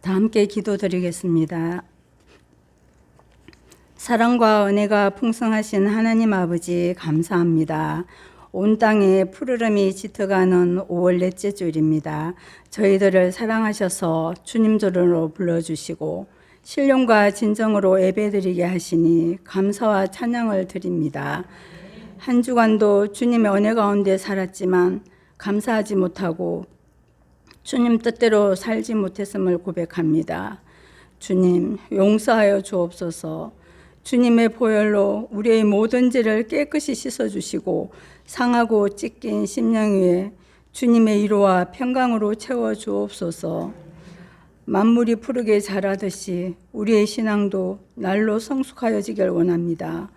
다 함께 기도드리겠습니다. 사랑과 은혜가 풍성하신 하나님 아버지 감사합니다. 온 땅에 푸르름이 짙어가는 5월 넷째 주일입니다. 저희들을 사랑하셔서 주님 조론으로 불러주시고 신령과 진정으로 예배드리게 하시니 감사와 찬양을 드립니다. 한 주간도 주님의 은혜 가운데 살았지만 감사하지 못하고 주님 뜻대로 살지 못했음을 고백합니다. 주님 용서하여 주옵소서. 주님의 보혈로 우리의 모든 죄를 깨끗이 씻어주시고 상하고 찢긴 심령 위에 주님의 위로와 평강으로 채워주옵소서. 만물이 푸르게 자라듯이 우리의 신앙도 날로 성숙하여지길 원합니다.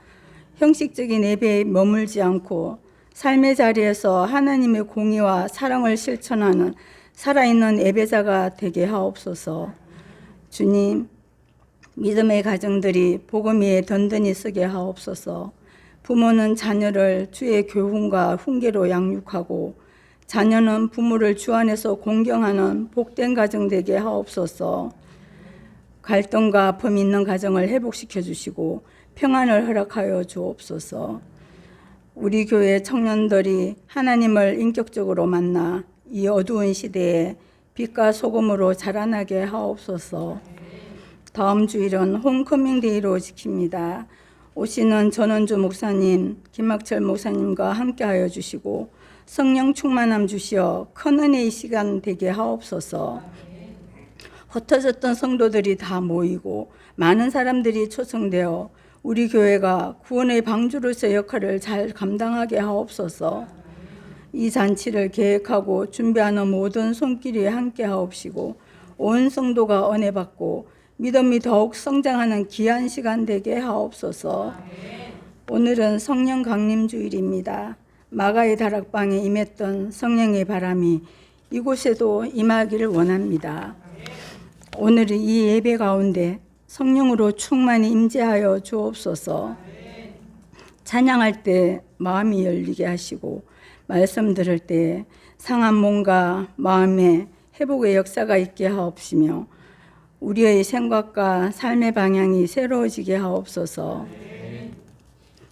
형식적인 예배에 머물지 않고 삶의 자리에서 하나님의 공의와 사랑을 실천하는 살아있는 예배자가 되게 하옵소서. 주님, 믿음의 가정들이 복음 위에 든든히 서게 하옵소서. 부모는 자녀를 주의 교훈과 훈계로 양육하고 자녀는 부모를 주 안에서 공경하는 복된 가정 되게 하옵소서. 갈등과 아픔이 있는 가정을 회복시켜 주시고 평안을 허락하여 주옵소서. 우리 교회 청년들이 하나님을 인격적으로 만나 이 어두운 시대에 빛과 소금으로 자라나게 하옵소서. 다음 주일은 홈커밍 데이로 지킵니다. 오시는 전원주 목사님, 김학철 목사님과 함께하여 주시고 성령 충만함 주시어 큰 은혜의 시간 되게 하옵소서. 흩어졌던 성도들이 다 모이고 많은 사람들이 초청되어 우리 교회가 구원의 방주로서의 역할을 잘 감당하게 하옵소서. 이 잔치를 계획하고 준비하는 모든 손길이 함께 하옵시고 온 성도가 은혜 받고 믿음이 더욱 성장하는 귀한 시간 되게 하옵소서. 오늘은 성령 강림 주일입니다. 마가의 다락방에 임했던 성령의 바람이 이곳에도 임하기를 원합니다. 오늘 이 예배 가운데 성령으로 충만히 임재하여 주옵소서. 찬양할 때 마음이 열리게 하시고 말씀 들을 때 상한 몸과 마음에 회복의 역사가 있게 하옵시며 우리의 생각과 삶의 방향이 새로워지게 하옵소서.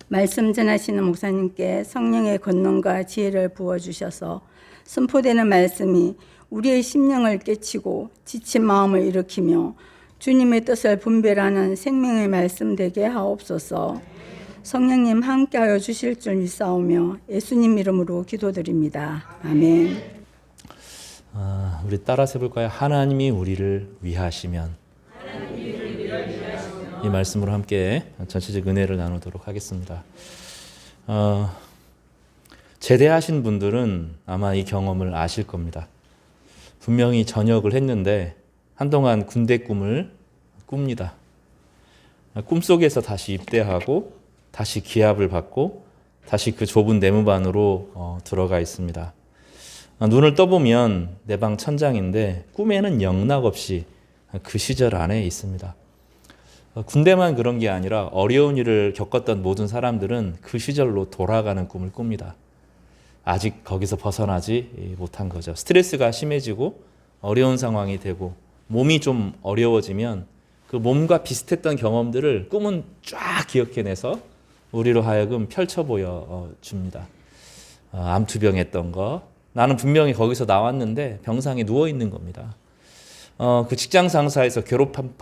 말씀 전하시는 목사님께 성령의 권능과 지혜를 부어주셔서 선포되는 말씀이 우리의 심령을 깨치고 지친 마음을 일으키며 주님의 뜻을 분별하는 생명의 말씀 되게 하옵소서. 성령님 함께하여 주실 줄 믿사오며 예수님 이름으로 기도드립니다. 아멘. 우리 따라서 해볼까요? 하나님이 우리를 위하시면. 이 말씀으로 함께 전체적 은혜를 나누도록 하겠습니다. 제대하신 분들은 아마 이 경험을 아실 겁니다. 분명히 전역을 했는데 한동안 군대 꿈을 꿉니다. 꿈속에서 다시 입대하고 다시 기합을 받고 다시 그 좁은 내무 안으로 들어가 있습니다. 눈을 떠보면 내 방 천장인데 꿈에는 영락없이 그 시절 안에 있습니다. 군대만 그런 게 아니라 어려운 일을 겪었던 모든 사람들은 그 시절로 돌아가는 꿈을 꿉니다. 아직 거기서 벗어나지 못한 거죠. 스트레스가 심해지고 어려운 상황이 되고 몸이 좀 어려워지면 그 몸과 비슷했던 경험들을 꿈은 쫙 기억해내서 우리로 하여금 펼쳐 보여줍니다. 암투병했던 거, 나는 분명히 거기서 나왔는데 병상에 누워있는 겁니다. 그 직장 상사에서 괴롭힘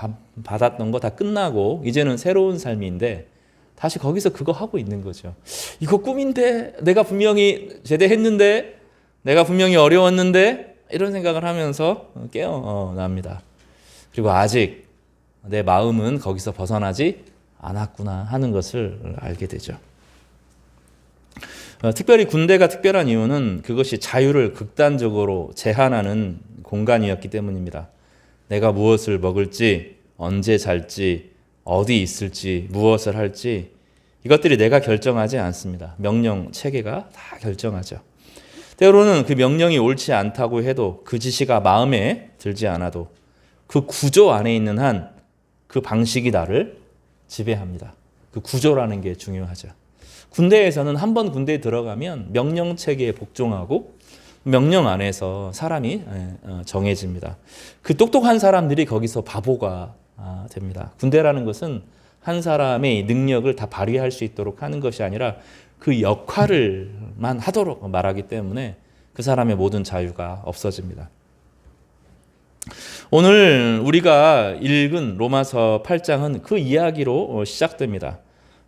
받았던 거 다 끝나고 이제는 새로운 삶인데 다시 거기서 그거 하고 있는 거죠. 이거 꿈인데, 내가 분명히 제대했는데, 내가 분명히 어려웠는데, 이런 생각을 하면서 깨어납니다. 그리고 아직 내 마음은 거기서 벗어나지 않았구나 하는 것을 알게 되죠. 특별히 군대가 특별한 이유는 그것이 자유를 극단적으로 제한하는 공간이었기 때문입니다. 내가 무엇을 먹을지, 언제 잘지, 어디 있을지, 무엇을 할지 이것들이 내가 결정하지 않습니다. 명령 체계가 다 결정하죠. 때로는 그 명령이 옳지 않다고 해도 그 지시가 마음에 들지 않아도 그 구조 안에 있는 한 그 방식이 나를 지배합니다. 그 구조라는 게 중요하죠. 군대에서는 한 번 군대에 들어가면 명령 체계에 복종하고 명령 안에서 사람이 정해집니다. 그 똑똑한 사람들이 거기서 바보가 됩니다. 군대라는 것은 한 사람의 능력을 다 발휘할 수 있도록 하는 것이 아니라 그 역할을만 하도록 말하기 때문에 그 사람의 모든 자유가 없어집니다. 오늘 우리가 읽은 로마서 8장은 그 이야기로 시작됩니다.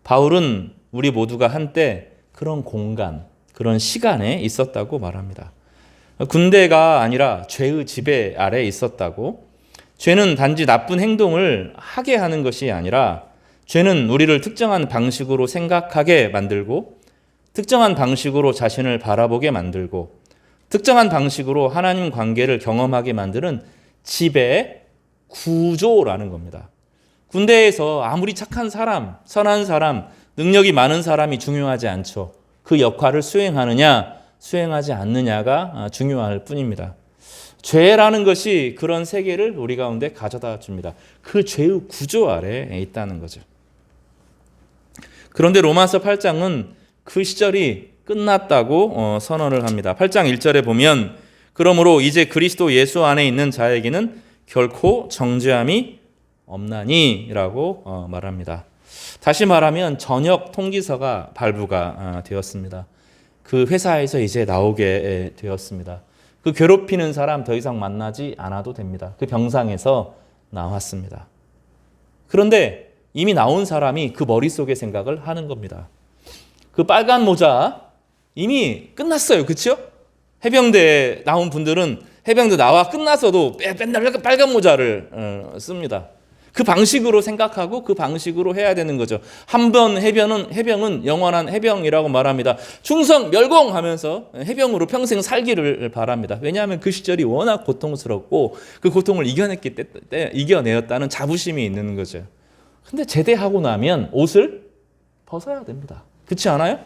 바울은 우리 모두가 한때 그런 공간, 그런 시간에 있었다고 말합니다. 군대가 아니라 죄의 지배 아래 있었다고. 죄는 단지 나쁜 행동을 하게 하는 것이 아니라 죄는 우리를 특정한 방식으로 생각하게 만들고 특정한 방식으로 자신을 바라보게 만들고 특정한 방식으로 하나님 관계를 경험하게 만드는 지배 구조라는 겁니다. 군대에서 아무리 착한 사람, 선한 사람, 능력이 많은 사람이 중요하지 않죠. 그 역할을 수행하느냐, 수행하지 않느냐가 중요할 뿐입니다. 죄라는 것이 그런 세계를 우리 가운데 가져다 줍니다. 그 죄의 구조 아래에 있다는 거죠. 그런데 로마서 8장은 그 시절이 끝났다고 선언을 합니다. 8장 1절에 보면 그러므로 이제 그리스도 예수 안에 있는 자에게는 결코 정죄함이 없나니 라고 말합니다. 다시 말하면 전역 통지서가 발부가 되었습니다. 그 회사에서 이제 나오게 되었습니다. 그 괴롭히는 사람 더 이상 만나지 않아도 됩니다. 그 병상에서 나왔습니다. 그런데 이미 나온 사람이 그 머릿속의 생각을 하는 겁니다. 그 빨간 모자 이미 끝났어요. 그렇죠? 해병대에 나온 분들은 해병대 나와 끝났어도 맨날 빨간 모자를 씁니다. 그 방식으로 생각하고 그 방식으로 해야 되는 거죠. 한 번 해병은 영원한 해병이라고 말합니다. 충성 멸공하면서 해병으로 평생 살기를 바랍니다. 왜냐하면 그 시절이 워낙 고통스럽고 그 고통을 이겨내었다는 자부심이 있는 거죠. 근데 제대하고 나면 옷을 벗어야 됩니다. 그렇지 않아요?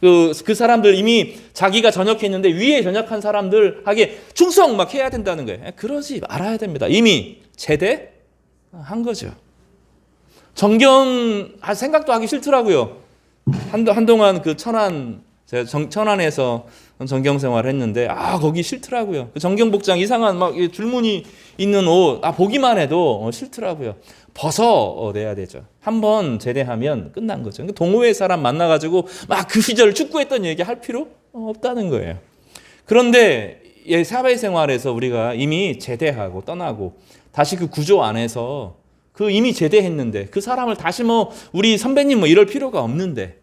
그 사람들 이미 자기가 전역했는데 위에 전역한 사람들에게 충성 막 해야 된다는 거예요. 그러지 말아야 됩니다. 이미 제대한 거죠. 정경 생각도 하기 싫더라고요. 한동안 그 제가 천안에서 정경 생활을 했는데 거기 싫더라고요. 그 정경 복장 이상한 막 줄무늬 있는 옷 보기만 해도 싫더라고요. 벗어내야 되죠. 한번 제대하면 끝난 거죠. 동호회 사람 만나가지고 막 그 시절 축구했던 얘기 할 필요 없다는 거예요. 그런데 사회생활에서 우리가 이미 제대하고 떠나고 다시 그 구조 안에서 그 이미 제대했는데 그 사람을 다시 우리 선배님 이럴 필요가 없는데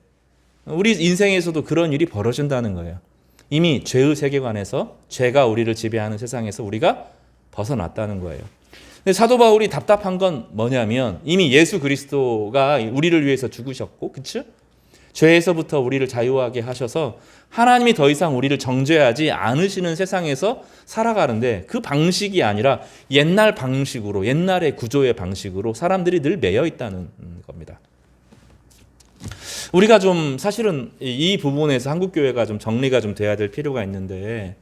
우리 인생에서도 그런 일이 벌어진다는 거예요. 이미 죄의 세계관에서 죄가 우리를 지배하는 세상에서 우리가 벗어났다는 거예요. 근데 사도 바울이 답답한 건 뭐냐면 이미 예수 그리스도가 우리를 위해서 죽으셨고, 그렇죠? 죄에서부터 우리를 자유하게 하셔서 하나님이 더 이상 우리를 정죄하지 않으시는 세상에서 살아가는데 그 방식이 아니라 옛날 방식으로, 옛날의 구조의 방식으로 사람들이 늘 매여 있다는 겁니다. 우리가 좀 사실은 이 부분에서 한국교회가 좀 정리가 좀 돼야 될 필요가 있는데,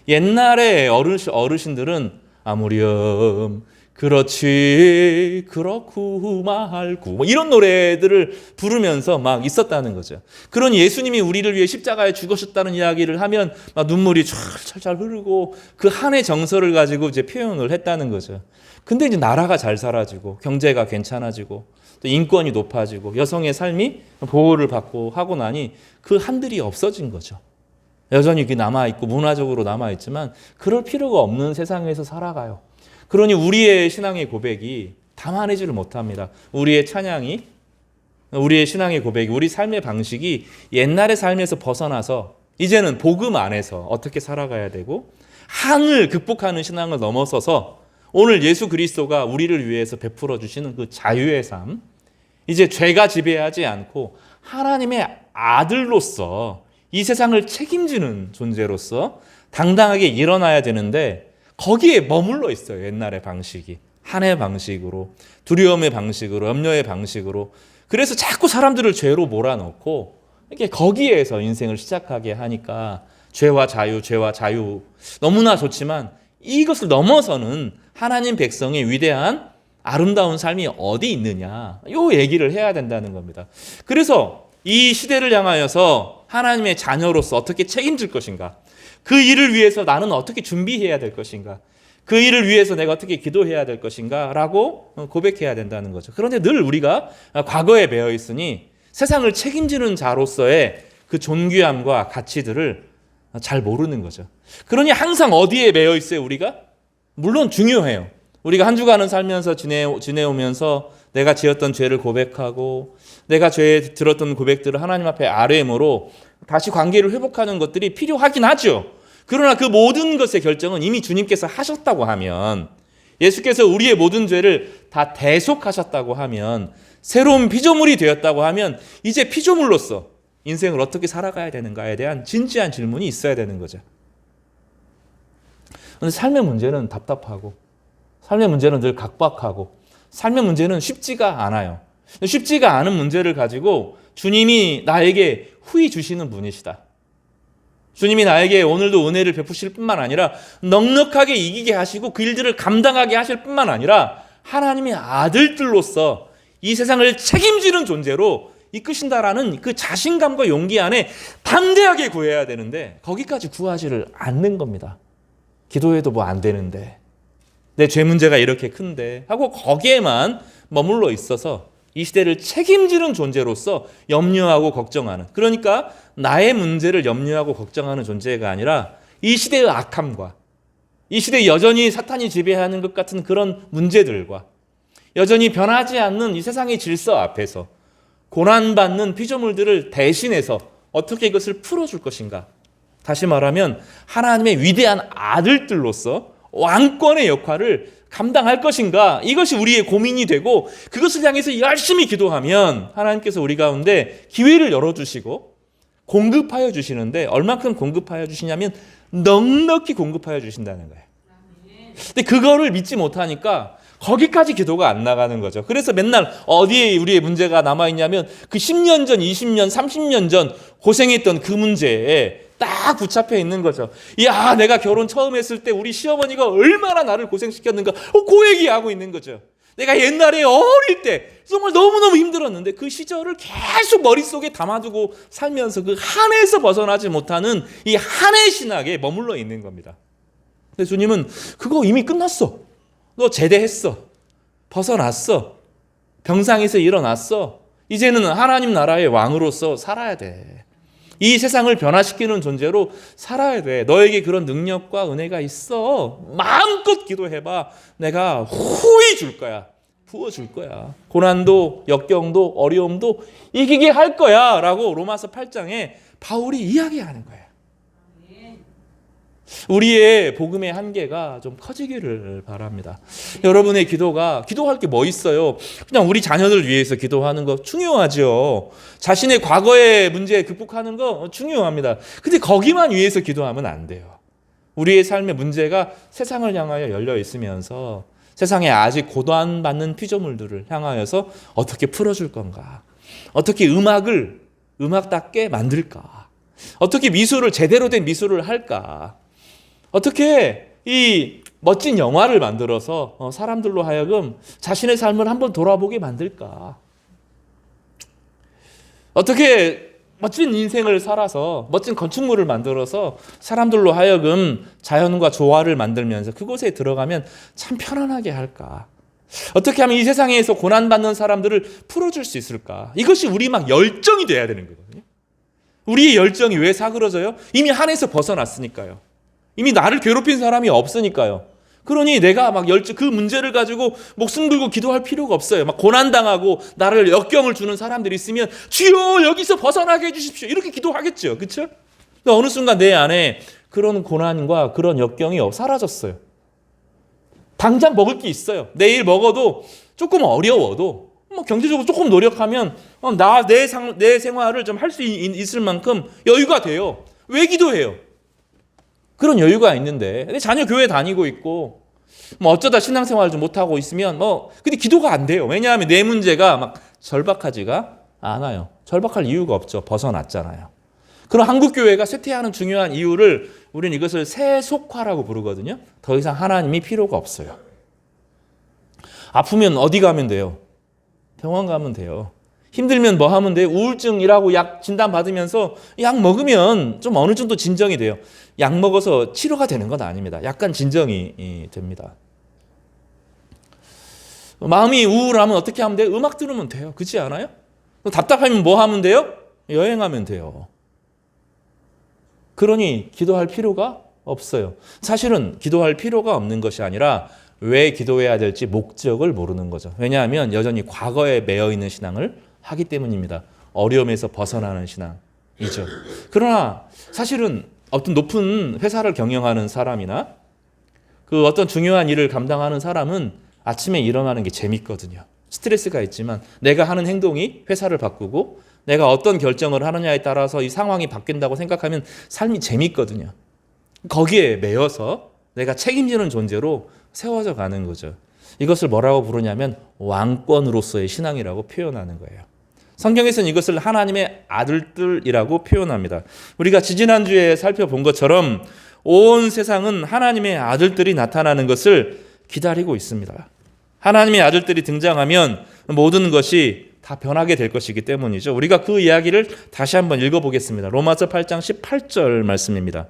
옛날에 어르신들은 아무렴 그렇지 그렇고 말고 이런 노래들을 부르면서 막 있었다는 거죠. 그런 예수님이 우리를 위해 십자가에 죽으셨다는 이야기를 하면 막 눈물이 찰찰 흐르고 그 한 해 정서를 가지고 이제 표현을 했다는 거죠. 근데 이제 나라가 잘 살아지고 경제가 괜찮아지고 또 인권이 높아지고 여성의 삶이 보호를 받고 하고 나니 그 한들이 없어진 거죠. 여전히 남아있고 문화적으로 남아있지만 그럴 필요가 없는 세상에서 살아가요. 그러니 우리의 신앙의 고백이 담아내지를 못합니다. 우리의 찬양이, 우리의 신앙의 고백이, 우리 삶의 방식이 옛날의 삶에서 벗어나서 이제는 복음 안에서 어떻게 살아가야 되고 한을 극복하는 신앙을 넘어서서 오늘 예수 그리스도가 우리를 위해서 베풀어 주시는 그 자유의 삶, 이제 죄가 지배하지 않고 하나님의 아들로서 이 세상을 책임지는 존재로서 당당하게 일어나야 되는데 거기에 머물러 있어요. 옛날의 방식이. 한의 방식으로, 두려움의 방식으로, 염려의 방식으로. 그래서 자꾸 사람들을 죄로 몰아넣고 이렇게 거기에서 인생을 시작하게 하니까 죄와 자유 너무나 좋지만 이것을 넘어서는 하나님 백성의 위대한 아름다운 삶이 어디 있느냐, 이 얘기를 해야 된다는 겁니다. 그래서 이 시대를 향하여서 하나님의 자녀로서 어떻게 책임질 것인가, 그 일을 위해서 나는 어떻게 준비해야 될 것인가? 그 일을 위해서 내가 어떻게 기도해야 될 것인가? 라고 고백해야 된다는 거죠. 그런데 늘 우리가 과거에 매여 있으니 세상을 책임지는 자로서의 그 존귀함과 가치들을 잘 모르는 거죠. 그러니 항상 어디에 매여 있어요, 우리가? 물론 중요해요. 우리가 한 주간을 살면서 지내오면서 내가 지었던 죄를 고백하고 내가 죄에 들었던 고백들을 하나님 앞에 아뢰므로 다시 관계를 회복하는 것들이 필요하긴 하죠. 그러나 그 모든 것의 결정은 이미 주님께서 하셨다고 하면, 예수께서 우리의 모든 죄를 다 대속하셨다고 하면, 새로운 피조물이 되었다고 하면 이제 피조물로서 인생을 어떻게 살아가야 되는가에 대한 진지한 질문이 있어야 되는 거죠. 그런데 삶의 문제는 답답하고, 삶의 문제는 늘 각박하고, 삶의 문제는 쉽지가 않아요. 쉽지가 않은 문제를 가지고 주님이 나에게 후히 주시는 분이시다. 주님이 나에게 오늘도 은혜를 베푸실 뿐만 아니라 넉넉하게 이기게 하시고 그 일들을 감당하게 하실 뿐만 아니라 하나님의 아들들로서 이 세상을 책임지는 존재로 이끄신다라는 그 자신감과 용기 안에 담대하게 구해야 되는데 거기까지 구하지를 않는 겁니다. 기도해도 뭐 안 되는데, 내 죄 문제가 이렇게 큰데 하고 거기에만 머물러 있어서 이 시대를 책임지는 존재로서 염려하고 걱정하는, 그러니까 나의 문제를 염려하고 걱정하는 존재가 아니라 이 시대의 악함과 이 시대에 여전히 사탄이 지배하는 것 같은 그런 문제들과 여전히 변하지 않는 이 세상의 질서 앞에서 고난받는 피조물들을 대신해서 어떻게 이것을 풀어줄 것인가. 다시 말하면 하나님의 위대한 아들들로서 왕권의 역할을 감당할 것인가, 이것이 우리의 고민이 되고 그것을 향해서 열심히 기도하면 하나님께서 우리 가운데 기회를 열어주시고 공급하여 주시는데, 얼마큼 공급하여 주시냐면 넉넉히 공급하여 주신다는 거예요. 근데 그거를 믿지 못하니까 거기까지 기도가 안 나가는 거죠. 그래서 맨날 어디에 우리의 문제가 남아있냐면 그 10년 전, 20년, 30년 전 고생했던 그 문제에 딱 붙잡혀 있는 거죠. 야, 내가 결혼 처음 했을 때 우리 시어머니가 얼마나 나를 고생시켰는가, 그 얘기하고 있는 거죠. 내가 옛날에 어릴 때 정말 너무너무 힘들었는데 그 시절을 계속 머릿속에 담아두고 살면서 그 한에서 벗어나지 못하는 이 한의 신학에 머물러 있는 겁니다. 근데 주님은 그거 이미 끝났어. 너 제대했어. 벗어났어. 병상에서 일어났어. 이제는 하나님 나라의 왕으로서 살아야 돼. 이 세상을 변화시키는 존재로 살아야 돼. 너에게 그런 능력과 은혜가 있어. 마음껏 기도해봐. 내가 후히 줄 거야. 부어줄 거야. 고난도 역경도 어려움도 이기게 할 거야 라고 로마서 8장에 바울이 이야기하는 거예요. 우리의 복음의 한계가 좀 커지기를 바랍니다. 여러분의 기도가, 기도할 게 뭐 있어요? 그냥 우리 자녀들 위해서 기도하는 거 중요하죠. 자신의 과거의 문제 극복하는 거 중요합니다. 근데 거기만 위해서 기도하면 안 돼요. 우리의 삶의 문제가 세상을 향하여 열려 있으면서 세상에 아직 고난받는 피조물들을 향하여서 어떻게 풀어줄 건가? 어떻게 음악을 음악답게 만들까? 어떻게 미술을 제대로 된 미술을 할까? 어떻게 이 멋진 영화를 만들어서 사람들로 하여금 자신의 삶을 한번 돌아보게 만들까? 어떻게 멋진 인생을 살아서 멋진 건축물을 만들어서 사람들로 하여금 자연과 조화를 만들면서 그곳에 들어가면 참 편안하게 할까? 어떻게 하면 이 세상에서 고난받는 사람들을 풀어줄 수 있을까? 이것이 우리 막 열정이 돼야 되는 거거든요. 우리의 열정이 왜 사그러져요? 이미 한에서 벗어났으니까요. 이미 나를 괴롭힌 사람이 없으니까요. 그러니 내가 막 그 문제를 가지고 목숨 걸고 기도할 필요가 없어요. 막 고난당하고 나를 역경을 주는 사람들이 있으면 주여 여기서 벗어나게 해주십시오. 이렇게 기도하겠죠. 그렇죠? 근데 어느 순간 내 안에 그런 고난과 그런 역경이 사라졌어요. 당장 먹을 게 있어요. 내일 먹어도 조금 어려워도 뭐 경제적으로 조금 노력하면 내 생활을 좀 할 수 있을 만큼 여유가 돼요. 왜 기도해요? 그런 여유가 있는데 내 자녀 교회 다니고 있고 뭐 어쩌다 신앙생활을 좀 못하고 있으면 근데 기도가 안 돼요. 왜냐하면 내 문제가 막 절박하지가 않아요. 절박할 이유가 없죠. 벗어났잖아요. 그럼 한국교회가 쇠퇴하는 중요한 이유를 우리는 이것을 세속화라고 부르거든요. 더 이상 하나님이 필요가 없어요. 아프면 어디 가면 돼요? 병원 가면 돼요. 힘들면 뭐 하면 돼요? 우울증이라고 약 진단 받으면서 약 먹으면 좀 어느 정도 진정이 돼요. 약 먹어서 치료가 되는 건 아닙니다. 약간 진정이 됩니다. 마음이 우울하면 어떻게 하면 돼요? 음악 들으면 돼요. 그렇지 않아요? 답답하면 뭐 하면 돼요? 여행하면 돼요. 그러니 기도할 필요가 없어요. 사실은 기도할 필요가 없는 것이 아니라 왜 기도해야 될지 목적을 모르는 거죠. 왜냐하면 여전히 과거에 매여 있는 신앙을 하기 때문입니다. 어려움에서 벗어나는 신앙이죠. 그러나 사실은 어떤 높은 회사를 경영하는 사람이나 그 어떤 중요한 일을 감당하는 사람은 아침에 일어나는 게 재밌거든요. 스트레스가 있지만 내가 하는 행동이 회사를 바꾸고 내가 어떤 결정을 하느냐에 따라서 이 상황이 바뀐다고 생각하면 삶이 재밌거든요. 거기에 매여서 내가 책임지는 존재로 세워져 가는 거죠. 이것을 뭐라고 부르냐면 왕권으로서의 신앙이라고 표현하는 거예요. 성경에서는 이것을 하나님의 아들들이라고 표현합니다. 우리가 지지난주에 살펴본 것처럼 온 세상은 하나님의 아들들이 나타나는 것을 기다리고 있습니다. 하나님의 아들들이 등장하면 모든 것이 다 변하게 될 것이기 때문이죠. 우리가 그 이야기를 다시 한번 읽어보겠습니다. 로마서 8장 18절 말씀입니다.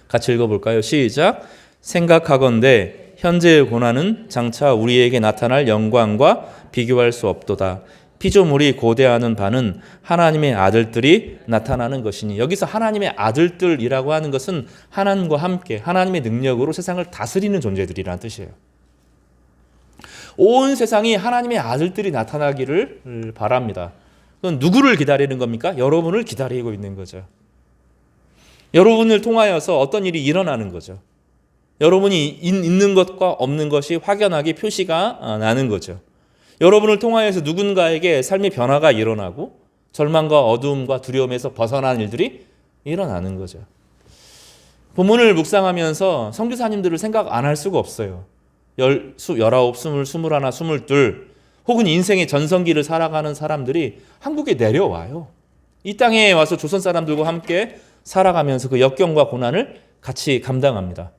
같이 읽어볼까요? 시작. 생각하건대 현재의 고난은 장차 우리에게 나타날 영광과 비교할 수 없도다. 피조물이 고대하는 바는 하나님의 아들들이 나타나는 것이니. 여기서 하나님의 아들들이라고 하는 것은 하나님과 함께 하나님의 능력으로 세상을 다스리는 존재들이라는 뜻이에요. 온 세상이 하나님의 아들들이 나타나기를 바랍니다. 그건 누구를 기다리는 겁니까? 여러분을 기다리고 있는 거죠. 여러분을 통하여서 어떤 일이 일어나는 거죠. 여러분이 있는 것과 없는 것이 확연하게 표시가 나는 거죠. 여러분을 통하여서 누군가에게 삶의 변화가 일어나고 절망과 어두움과 두려움에서 벗어나는 일들이 일어나는 거죠. 본문을 묵상하면서 선교사님들을 생각 안 할 수가 없어요. 19, 20, 21, 22 혹은 인생의 전성기를 살아가는 사람들이 한국에 내려와요. 이 땅에 와서 조선 사람들과 함께 살아가면서 그 역경과 고난을 같이 감당합니다.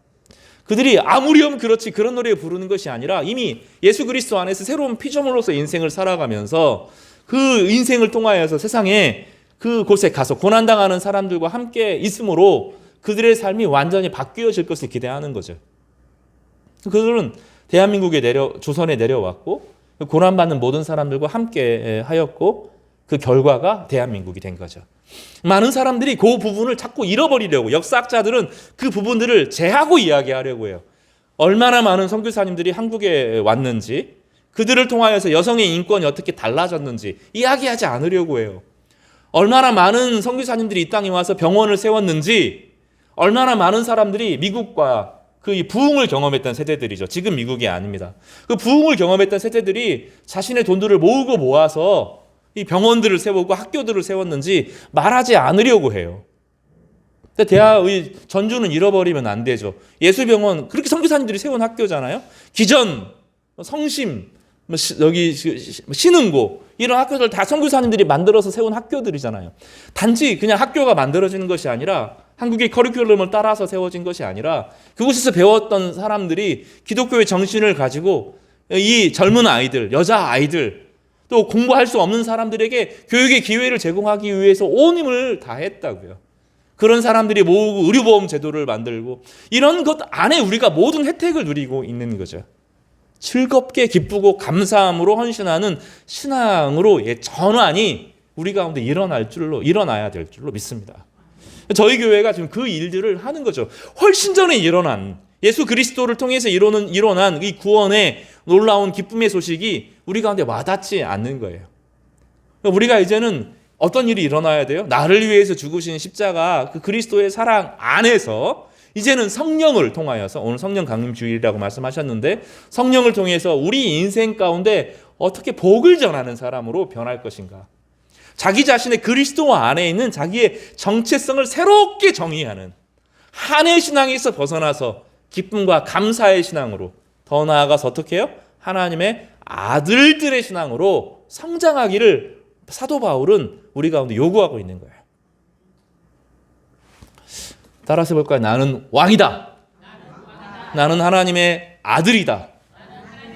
그들이 아무렴 그렇지 그런 노래 부르는 것이 아니라 이미 예수 그리스도 안에서 새로운 피조물로서 인생을 살아가면서 그 인생을 통하여서 세상에 그곳에 가서 고난당하는 사람들과 함께 있으므로 그들의 삶이 완전히 바뀌어질 것을 기대하는 거죠. 그들은 대한민국에 조선에 내려왔고 고난받는 모든 사람들과 함께 하였고 그 결과가 대한민국이 된 거죠. 많은 사람들이 그 부분을 자꾸 잃어버리려고 역사학자들은 그 부분들을 제하고 이야기하려고 해요. 얼마나 많은 선교사님들이 한국에 왔는지 그들을 통하여서 여성의 인권이 어떻게 달라졌는지 이야기하지 않으려고 해요. 얼마나 많은 선교사님들이 이 땅에 와서 병원을 세웠는지 얼마나 많은 사람들이 미국과 그 부흥을 경험했던 세대들이죠. 지금 미국이 아닙니다. 그 부흥을 경험했던 세대들이 자신의 돈들을 모으고 모아서 이 병원들을 세우고 학교들을 세웠는지 말하지 않으려고 해요. 근데 대하의 전주는 잃어버리면 안 되죠. 예수병원 그렇게 선교사님들이 세운 학교잖아요. 기전, 성심, 여기 신흥고 이런 학교들 다 선교사님들이 만들어서 세운 학교들이잖아요. 단지 그냥 학교가 만들어지는 것이 아니라 한국의 커리큘럼을 따라서 세워진 것이 아니라 그곳에서 배웠던 사람들이 기독교의 정신을 가지고 이 젊은 아이들, 여자 아이들 또 공부할 수 없는 사람들에게 교육의 기회를 제공하기 위해서 온 힘을 다했다고요. 그런 사람들이 모으고 의료보험 제도를 만들고 이런 것 안에 우리가 모든 혜택을 누리고 있는 거죠. 즐겁게 기쁘고 감사함으로 헌신하는 신앙으로의 전환이 우리 가운데 일어나야 될 줄로 믿습니다. 저희 교회가 지금 그 일들을 하는 거죠. 훨씬 전에 일어난 예수 그리스도를 통해서 일어난 이 구원의 놀라운 기쁨의 소식이 우리 가운데 와닿지 않는 거예요. 우리가 이제는 어떤 일이 일어나야 돼요? 나를 위해서 죽으신 십자가 그 그리스도의 사랑 안에서 이제는 성령을 통하여서 오늘 성령 강림 주일이라고 말씀하셨는데 성령을 통해서 우리 인생 가운데 어떻게 복을 전하는 사람으로 변할 것인가? 자기 자신의 그리스도 안에 있는 자기의 정체성을 새롭게 정의하는 한의 신앙에서 벗어나서 기쁨과 감사의 신앙으로 더 나아가서 어떻게 해요? 하나님의 아들들의 신앙으로 성장하기를 사도 바울은 우리 가운데 요구하고 있는 거예요. 따라서 볼까요? 나는 왕이다. 나는 하나님의 아들이다.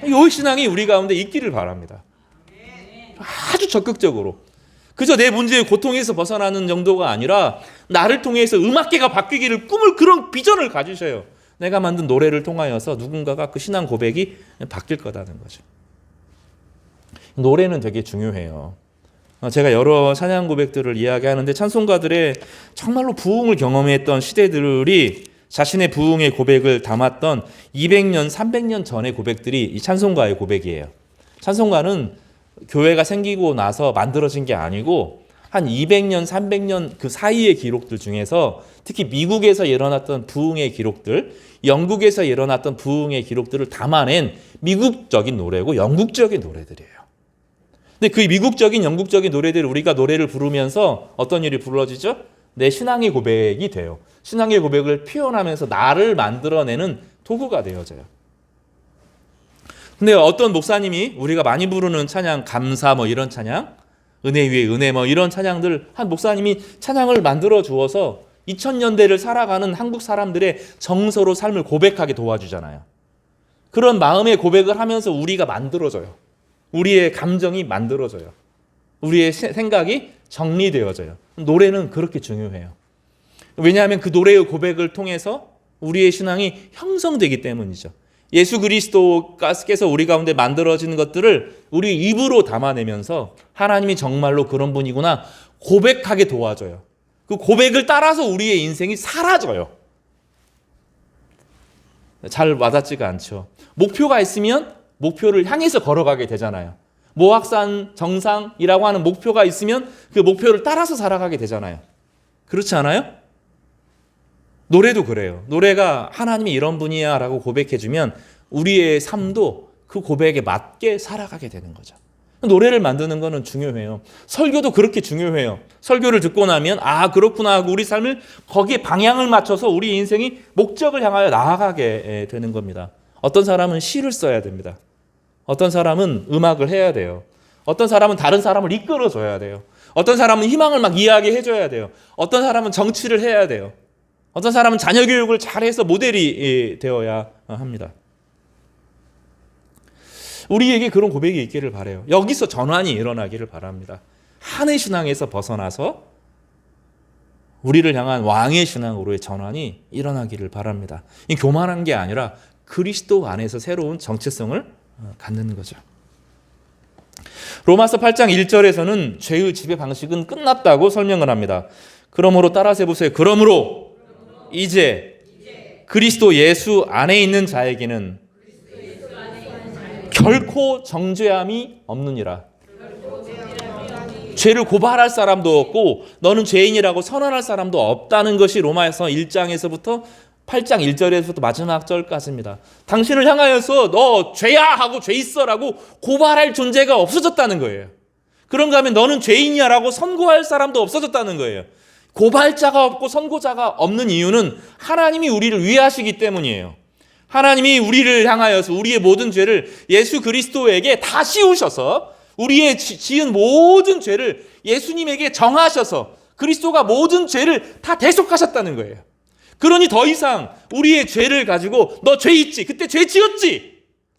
이 신앙이 우리 가운데 있기를 바랍니다. 아주 적극적으로. 그저 내 문제의 고통에서 벗어나는 정도가 아니라 나를 통해서 음악계가 바뀌기를 꿈을 그런 비전을 가지셔요. 내가 만든 노래를 통하여서 누군가가 그 신앙 고백이 바뀔 거라는 거죠. 노래는 되게 중요해요. 제가 여러 찬양 고백들을 이야기하는데 찬송가들의 정말로 부흥을 경험했던 시대들이 자신의 부흥의 고백을 담았던 200년, 300년 전의 고백들이 이 찬송가의 고백이에요. 찬송가는 교회가 생기고 나서 만들어진 게 아니고 한 200년, 300년 그 사이의 기록들 중에서 특히 미국에서 일어났던 부흥의 기록들, 영국에서 일어났던 부흥의 기록들을 담아낸 미국적인 노래고 영국적인 노래들이에요. 근데 그 미국적인 영국적인 노래들 우리가 노래를 부르면서 어떤 일이 불러지죠? 내 신앙의 고백이 돼요. 신앙의 고백을 표현하면서 나를 만들어내는 도구가 되어져요. 근데 어떤 목사님이 우리가 많이 부르는 찬양, 감사 뭐 이런 찬양, 은혜 위에 은혜 뭐 이런 찬양들 한 목사님이 찬양을 만들어 주어서 2000년대를 살아가는 한국 사람들의 정서로 삶을 고백하게 도와주잖아요. 그런 마음의 고백을 하면서 우리가 만들어져요. 우리의 감정이 만들어져요. 우리의 생각이 정리되어져요. 노래는 그렇게 중요해요. 왜냐하면 그 노래의 고백을 통해서 우리의 신앙이 형성되기 때문이죠. 예수 그리스도께서 우리 가운데 만들어지는 것들을 우리 입으로 담아내면서 하나님이 정말로 그런 분이구나 고백하게 도와줘요. 그 고백을 따라서 우리의 인생이 사라져요. 잘 와닿지가 않죠. 목표가 있으면 목표를 향해서 걸어가게 되잖아요. 모악산 정상이라고 하는 목표가 있으면 그 목표를 따라서 살아가게 되잖아요. 그렇지 않아요? 노래도 그래요. 노래가 하나님이 이런 분이야 라고 고백해주면 우리의 삶도 그 고백에 맞게 살아가게 되는 거죠. 노래를 만드는 거는 중요해요. 설교도 그렇게 중요해요. 설교를 듣고 나면 아 그렇구나 하고 우리 삶을 거기에 방향을 맞춰서 우리 인생이 목적을 향하여 나아가게 되는 겁니다. 어떤 사람은 시를 써야 됩니다. 어떤 사람은 음악을 해야 돼요. 어떤 사람은 다른 사람을 이끌어줘야 돼요. 어떤 사람은 희망을 막 이야기해줘야 돼요. 어떤 사람은 정치를 해야 돼요. 어떤 사람은 자녀 교육을 잘해서 모델이 되어야 합니다. 우리에게 그런 고백이 있기를 바라요. 여기서 전환이 일어나기를 바랍니다. 한의 신앙에서 벗어나서 우리를 향한 왕의 신앙으로의 전환이 일어나기를 바랍니다. 이 교만한 게 아니라 그리스도 안에서 새로운 정체성을 갖는 거죠. 로마서 8장 1절에서는 죄의 지배 방식은 끝났다고 설명을 합니다. 그러므로 따라서 해보세요. 그러므로 이제 그리스도 예수 안에 있는 자에게는 결코 정죄함이 없느니라. 죄를 고발할 사람도 없고 너는 죄인이라고 선언할 사람도 없다는 것이 로마에서 1장에서부터 8장 1절에서부터 마지막 절까지입니다. 당신을 향하여서 너 죄야 하고 죄 있어라고 고발할 존재가 없어졌다는 거예요. 그런가 하면 너는 죄인이야 라고 선고할 사람도 없어졌다는 거예요. 고발자가 없고 선고자가 없는 이유는 하나님이 우리를 위하시기 때문이에요. 하나님이 우리를 향하여서 우리의 모든 죄를 예수 그리스도에게 다 씌우셔서 우리의 지은 모든 죄를 예수님에게 정하셔서 그리스도가 모든 죄를 다 대속하셨다는 거예요. 그러니 더 이상 우리의 죄를 가지고 너 죄 있지? 그때 죄 지었지?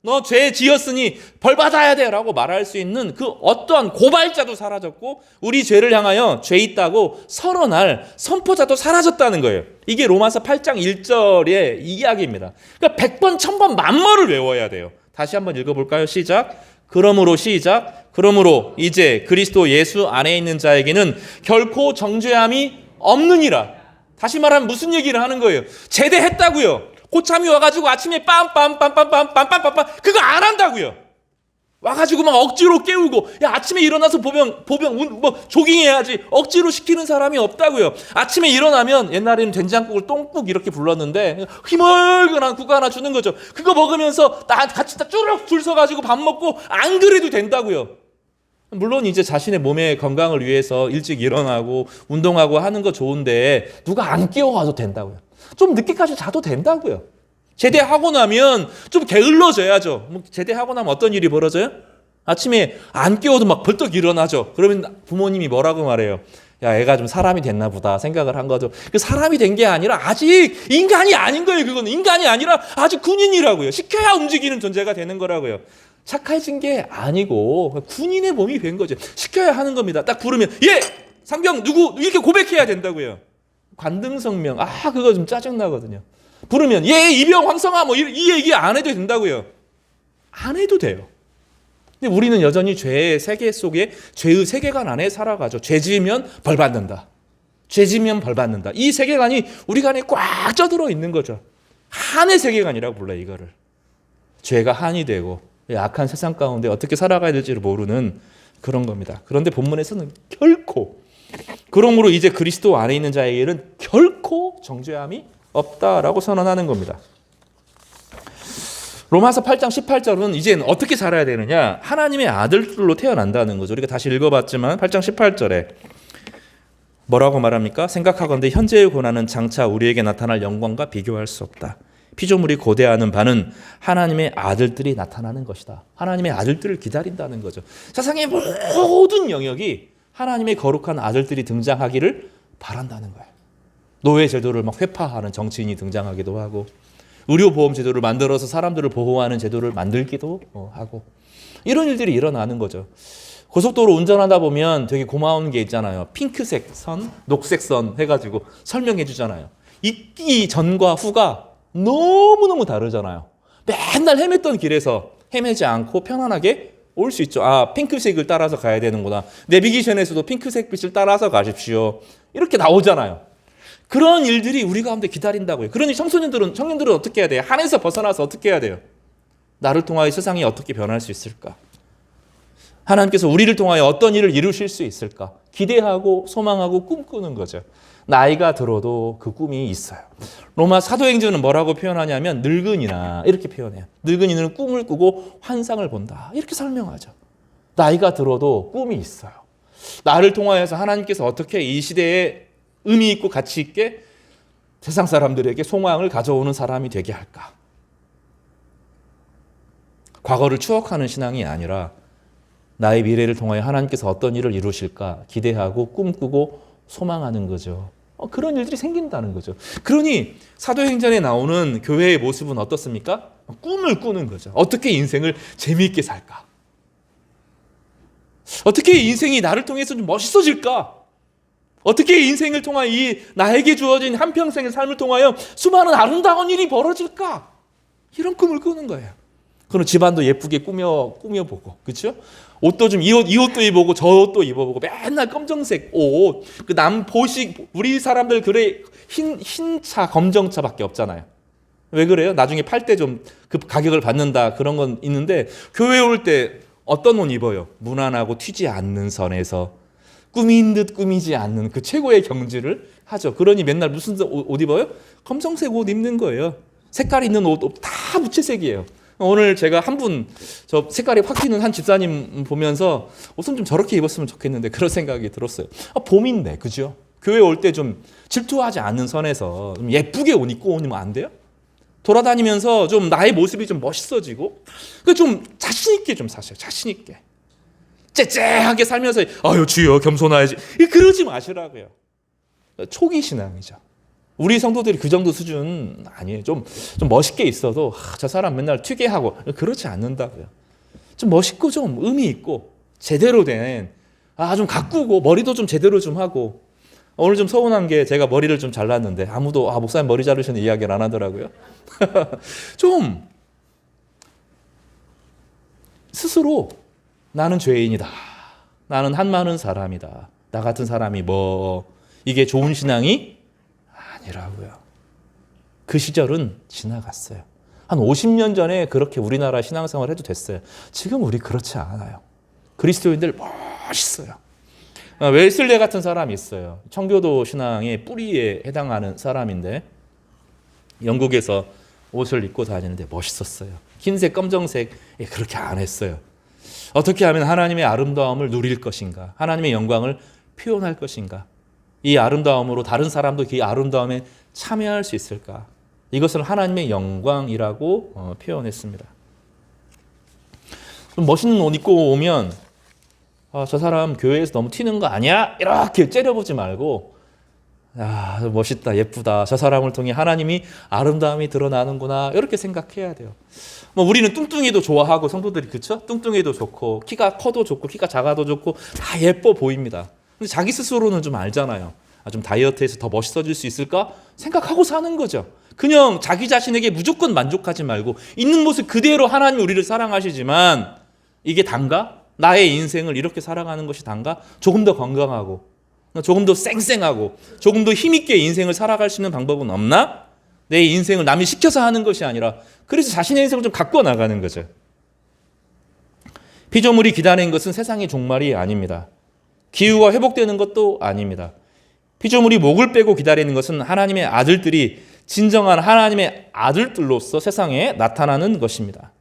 너 죄 지었으니 벌 받아야 돼 라고 말할 수 있는 그 어떠한 고발자도 사라졌고 우리 죄를 향하여 죄 있다고 선언할 선포자도 사라졌다는 거예요. 이게 로마서 8장 1절의 이야기입니다. 그러니까 100번, 1000번, 만번을 외워야 돼요. 다시 한번 읽어볼까요? 시작. 그러므로 시작. 그러므로 이제 그리스도 예수 안에 있는 자에게는 결코 정죄함이 없느니라. 다시 말하면 무슨 얘기를 하는 거예요? 제대했다고요. 고참이 와가지고 아침에 빰빰빰빰빰빰빰빰빰 그거 안 한다고요. 와가지고 막 억지로 깨우고 야 아침에 일어나서 보면 뭐 조깅해야지 억지로 시키는 사람이 없다고요. 아침에 일어나면 옛날에는 된장국을 똥국 이렇게 불렀는데 희멀근한 국 하나 주는 거죠. 그거 먹으면서 나 같이 다 쭈룩 줄 서가지고 밥 먹고 안 그래도 된다고요. 물론 이제 자신의 몸의 건강을 위해서 일찍 일어나고 운동하고 하는 거 좋은데 누가 안 깨워와도 된다고요. 좀 늦게까지 자도 된다고요. 제대하고 나면 좀 게을러져야죠. 제대하고 나면 어떤 일이 벌어져요? 아침에 안 깨워도 막 벌떡 일어나죠. 그러면 부모님이 뭐라고 말해요? 야, 애가 좀 사람이 됐나 보다 생각을 한 거죠. 그 사람이 된 게 아니라 아직 인간이 아닌 거예요. 그거는 인간이 아니라 아직 군인이라고요. 시켜야 움직이는 존재가 되는 거라고요. 착해진 게 아니고 군인의 몸이 된 거죠. 시켜야 하는 겁니다. 딱 부르면 예! 상병 누구 이렇게 고백해야 된다고요. 관등성명. 그거 좀 짜증나거든요. 부르면 예! 이병 황성아 뭐 이 얘기 안 해도 된다고요. 안 해도 돼요. 근데 우리는 여전히 죄의 세계 속에 죄의 세계관 안에 살아가죠. 죄 지으면 벌 받는다. 죄 지으면 벌 받는다. 이 세계관이 우리 안에 꽉 쪄들어 있는 거죠. 한의 세계관이라고 불러요, 이거를. 죄가 한이 되고 악한 세상 가운데 어떻게 살아가야 될지를 모르는 그런 겁니다. 그런데 본문에서는 결코, 그러므로 이제 그리스도 안에 있는 자에게는 결코 정죄함이 없다라고 선언하는 겁니다. 로마서 8장 18절은 이제는 어떻게 살아야 되느냐? 하나님의 아들들로 태어난다는 거죠. 우리가 다시 읽어봤지만 8장 18절에 뭐라고 말합니까? 생각하건대 현재의 고난은 장차 우리에게 나타날 영광과 비교할 수 없다. 피조물이 고대하는 바는 하나님의 아들들이 나타나는 것이다. 하나님의 아들들을 기다린다는 거죠. 세상의 모든 영역이 하나님의 거룩한 아들들이 등장하기를 바란다는 거예요. 노예 제도를 막 회파하는 정치인이 등장하기도 하고, 의료보험 제도를 만들어서 사람들을 보호하는 제도를 만들기도 하고, 이런 일들이 일어나는 거죠. 고속도로 운전하다 보면 되게 고마운 게 있잖아요. 핑크색 선, 녹색 선 해가지고 설명해 주잖아요. 이 전과 후가 너무너무 다르잖아요. 맨날 헤맸던 길에서 헤매지 않고 편안하게 올 수 있죠. 핑크색을 따라서 가야 되는구나. 내비게이션에서도 핑크색 빛을 따라서 가십시오. 이렇게 나오잖아요. 그런 일들이 우리 가운데 기다린다고요. 그러니 청년들은 어떻게 해야 돼요? 한에서 벗어나서 어떻게 해야 돼요? 나를 통하여 세상이 어떻게 변할 수 있을까? 하나님께서 우리를 통하여 어떤 일을 이루실 수 있을까? 기대하고 소망하고 꿈꾸는 거죠. 나이가 들어도 그 꿈이 있어요. 로마 사도행전은 뭐라고 표현하냐면 늙은이나 이렇게 표현해요. 늙은이는 꿈을 꾸고 환상을 본다. 이렇게 설명하죠. 나이가 들어도 꿈이 있어요. 나를 통하여서 하나님께서 어떻게 이 시대에 의미 있고 가치 있게 세상 사람들에게 소망을 가져오는 사람이 되게 할까? 과거를 추억하는 신앙이 아니라 나의 미래를 통하여 하나님께서 어떤 일을 이루실까 기대하고 꿈꾸고 소망하는 거죠. 그런 일들이 생긴다는 거죠. 그러니 사도행전에 나오는 교회의 모습은 어떻습니까? 꿈을 꾸는 거죠. 어떻게 인생을 재미있게 살까? 어떻게 인생이 나를 통해서 좀 멋있어질까? 어떻게 인생을 통하여 이 나에게 주어진 한평생의 삶을 통하여 수많은 아름다운 일이 벌어질까? 이런 꿈을 꾸는 거예요. 그럼 집안도 예쁘게 꾸며보고, 그렇죠? 옷도 좀 이 옷도 입어보고 저 옷도 입어보고 맨날 검정색 옷, 그 남 보식 우리 사람들 그래 흰차 검정차밖에 없잖아요. 왜 그래요? 나중에 팔 때 좀 그 가격을 받는다 그런 건 있는데 교회 올 때 어떤 옷 입어요? 무난하고 튀지 않는 선에서 꾸민 듯 꾸미지 않는 그 최고의 경지를 하죠. 그러니 맨날 무슨 옷 입어요? 검정색 옷 입는 거예요. 색깔 있는 옷 다 무채색이에요. 오늘 제가 저 색깔이 확 튀는 한 집사님 보면서 옷은 좀 저렇게 입었으면 좋겠는데 그런 생각이 들었어요. 봄인데, 그죠? 교회 올 때 좀 질투하지 않는 선에서 좀 예쁘게 옷 입고 오면 안 돼요? 돌아다니면서 좀 나의 모습이 좀 멋있어지고, 좀 자신있게 좀 사세요. 자신있게. 째째하게 살면서, 주여, 겸손하야지. 그러지 마시라고요. 초기 신앙이죠. 우리 성도들이 그 정도 수준 아니에요. 좀 멋있게 있어도 저 사람 맨날 튀게 하고 그렇지 않는다고요. 좀 멋있고 좀 의미 있고 제대로 된 좀 가꾸고 머리도 좀 제대로 좀 하고. 오늘 좀 서운한 게 제가 머리를 좀 잘랐는데 아무도 목사님 머리 자르시는 이야기를 안 하더라고요. 좀 스스로 나는 죄인이다. 나는 한많은 사람이다. 나 같은 사람이 이게 좋은 신앙이 아니라고요. 그 시절은 지나갔어요. 한 50년 전에 그렇게 우리나라 신앙생활 해도 됐어요. 지금 우리 그렇지 않아요. 그리스도인들 멋있어요. 웰슬레 같은 사람이 있어요. 청교도 신앙의 뿌리에 해당하는 사람인데 영국에서 옷을 입고 다니는데 멋있었어요. 흰색, 검정색 그렇게 안 했어요. 어떻게 하면 하나님의 아름다움을 누릴 것인가? 하나님의 영광을 표현할 것인가? 이 아름다움으로 다른 사람도 그 아름다움에 참여할 수 있을까? 이것을 하나님의 영광이라고 표현했습니다. 좀 멋있는 옷 입고 오면 저 사람 교회에서 너무 튀는 거 아니야? 이렇게 째려보지 말고 멋있다, 예쁘다. 저 사람을 통해 하나님이 아름다움이 드러나는구나. 이렇게 생각해야 돼요. 우리는 뚱뚱이도 좋아하고 성도들이 그쵸? 뚱뚱이도 좋고 키가 커도 좋고 키가 작아도 좋고 다 예뻐 보입니다. 근데 자기 스스로는 좀 알잖아요. 좀 다이어트해서 더 멋있어질 수 있을까? 생각하고 사는 거죠. 그냥 자기 자신에게 무조건 만족하지 말고 있는 모습 그대로 하나님 우리를 사랑하시지만 이게 단가? 나의 인생을 이렇게 살아가는 것이 단가? 조금 더 건강하고 조금 더 쌩쌩하고 조금 더 힘있게 인생을 살아갈 수 있는 방법은 없나? 내 인생을 남이 시켜서 하는 것이 아니라 그래서 자신의 인생을 좀 가꾸어 나가는 거죠. 피조물이 기다리는 것은 세상의 종말이 아닙니다. 기후가 회복되는 것도 아닙니다. 피조물이 목을 빼고 기다리는 것은 하나님의 아들들이 진정한 하나님의 아들들로서 세상에 나타나는 것입니다.